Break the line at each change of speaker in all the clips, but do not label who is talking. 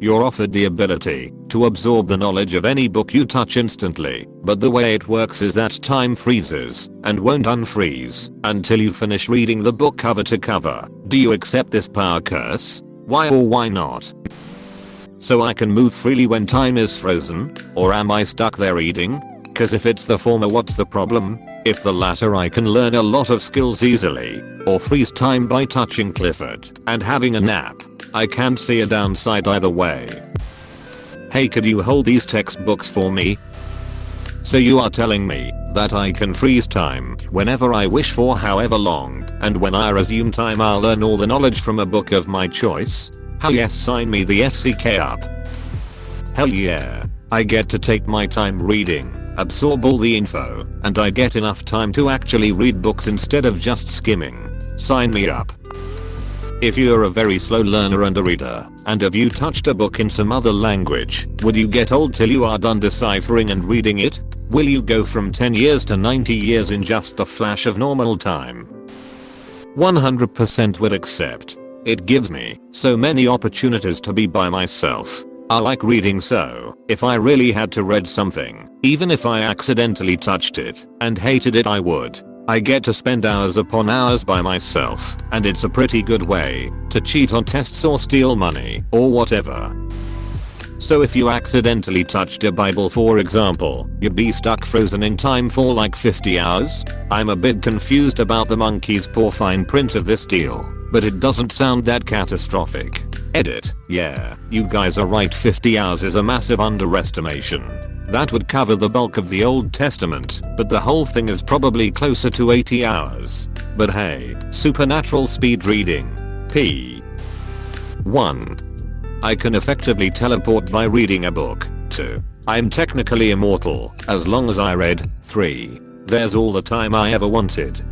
You're offered the ability to absorb the knowledge of any book you touch instantly, but the way it works is that time freezes and won't unfreeze until you finish reading the book cover to cover. Do you accept this power curse? Why or why not? So I can move freely when time is frozen? Or am I stuck there reading? Cause if it's the former, what's the problem? If the latter, I can learn a lot of skills easily, or freeze time by touching Clifford and having a nap. I can't see a downside either way. Hey, could you hold these textbooks for me? So you are telling me that I can freeze time whenever I wish for however long, and when I resume time I'll learn all the knowledge from a book of my choice? Hell yes, sign me the FCK up. Hell yeah. I get to take my time reading, absorb all the info, and I get enough time to actually read books instead of just skimming. Sign me up. If you're a very slow learner and a reader, and have you touched a book in some other language, would you get old till you are done deciphering and reading it? Will you go from 10 years to 90 years in just the flash of normal time? 100% would accept. It gives me so many opportunities to be by myself. I like reading, so if I really had to read something, even if I accidentally touched it and hated it, I would. I get to spend hours upon hours by myself, and it's a pretty good way to cheat on tests or steal money or whatever. So if you accidentally touched a Bible, for example, you'd be stuck frozen in time for like 50 hours? I'm a bit confused about the monkey's poor fine print of this deal, but it doesn't sound that catastrophic. Edit. Yeah, you guys are right, 50 hours is a massive underestimation. That would cover the bulk of the Old Testament, but the whole thing is probably closer to 80 hours. But hey, supernatural speed reading. P. 1. I can effectively teleport by reading a book. 2. I'm technically immortal as long as I read. 3. There's all the time I ever wanted.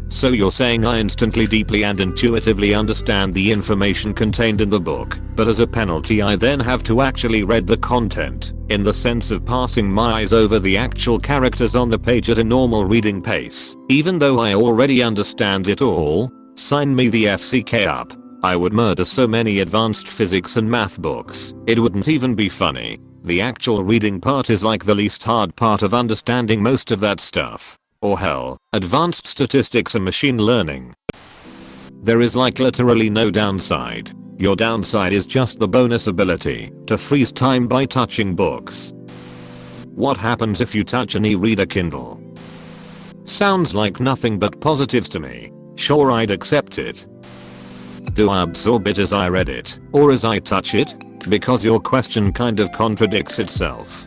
So you're saying I instantly, deeply and intuitively understand the information contained in the book, but as a penalty I then have to actually read the content, in the sense of passing my eyes over the actual characters on the page at a normal reading pace, even though I already understand it all? Sign me the FCK up. I would murder so many advanced physics and math books, it wouldn't even be funny. The actual reading part is like the least hard part of understanding most of that stuff. Or hell, advanced statistics and machine learning. There is like literally no downside. Your downside is just the bonus ability to freeze time by touching books. What happens if you touch an e-reader Kindle? Sounds like nothing but positives to me. Sure, I'd accept it. Do I absorb it as I read it, or as I touch it? Because your question kind of contradicts itself.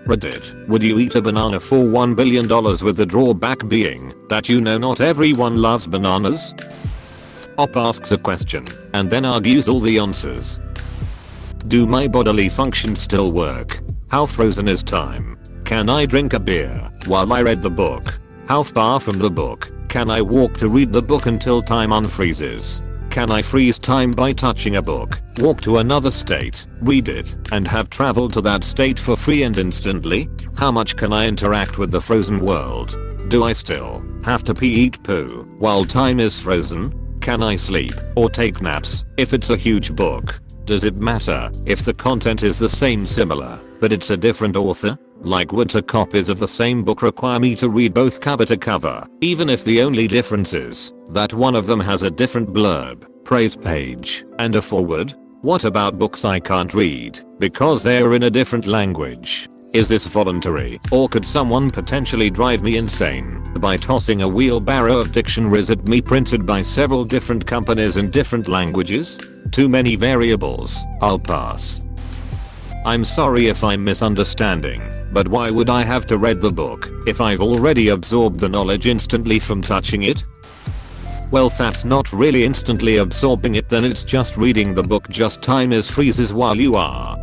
Reddit, would you eat a banana for $1 billion with the drawback being that you know not everyone loves bananas? Op asks a question and then argues all the answers. Do my bodily functions still work? How frozen is time? Can I drink a beer while I read the book? How far from the book can I walk to read the book until time unfreezes? Can I freeze time by touching a book, walk to another state, read it, and have traveled to that state for free and instantly? How much can I interact with the frozen world? Do I still have to pee, eat, poo while time is frozen? Can I sleep or take naps if it's a huge book? Does it matter if the content is the same, similar, but it's a different author? Like, would 2 copies of the same book require me to read both cover to cover, even if the only difference is that one of them has a different blurb, praise page, and a foreword? What about books I can't read because they're in a different language? Is this voluntary, or could someone potentially drive me insane by tossing a wheelbarrow of dictionaries at me printed by several different companies in different languages? Too many variables. I'll pass. I'm sorry if I'm misunderstanding, but why would I have to read the book if I've already absorbed the knowledge instantly from touching it? Well, if that's not really instantly absorbing it, then it's just reading the book, just time is freezes while you are.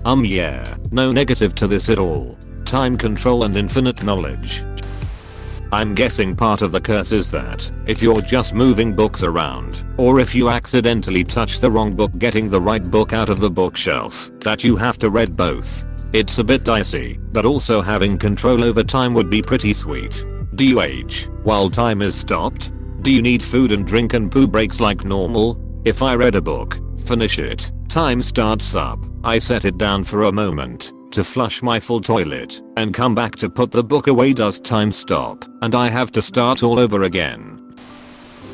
Yeah, no negative to this at all. Time control and infinite knowledge. I'm guessing part of the curse is that if you're just moving books around, or if you accidentally touch the wrong book getting the right book out of the bookshelf, that you have to read both. It's a bit dicey, but also having control over time would be pretty sweet. Do you age while time is stopped? Do you need food and drink and poo breaks like normal? If I read a book Finish it. Time starts up. I set it down for a moment to flush my full toilet and come back to put the book away. Does time stop and I have to start all over again?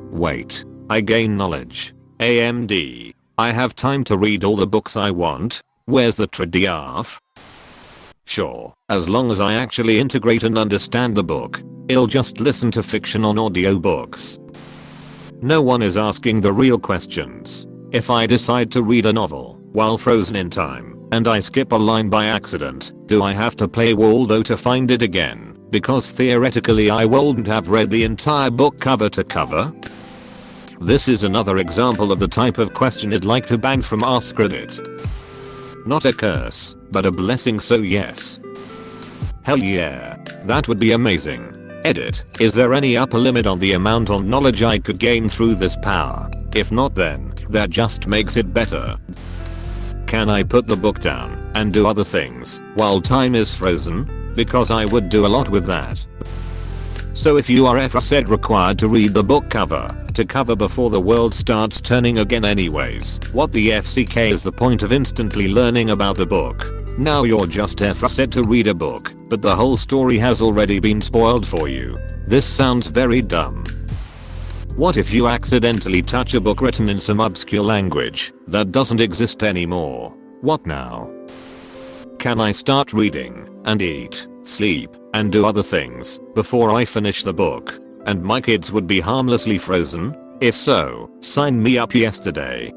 Wait. I gain knowledge. AMD. I have time to read all the books I want. Where's the trade-off? Sure, as long as I actually integrate and understand the book, I'll just listen to fiction on audiobooks. No one is asking the real questions. If I decide to read a novel while frozen in time and I skip a line by accident, do I have to play Waldo to find it again? Because theoretically I wouldn't have read the entire book cover to cover. This is another example of the type of question I'd like to ban from AskReddit. Not a curse, but a blessing, so yes. Hell yeah. That would be amazing. Edit. Is there any upper limit on the amount of knowledge I could gain through this power? If not, then that just makes it better. Can I put the book down and do other things while time is frozen? Because I would do a lot with that. So if you are ever said required to read the book cover to cover before the world starts turning again anyways, what the FCK is the point of instantly learning about the book? Now you're just ever said to read a book, but the whole story has already been spoiled for you. This sounds very dumb. What if you accidentally touch a book written in some obscure language that doesn't exist anymore? What now? Can I start reading and eat, sleep, and do other things before I finish the book? And my kids would be harmlessly frozen? If so, sign me up yesterday.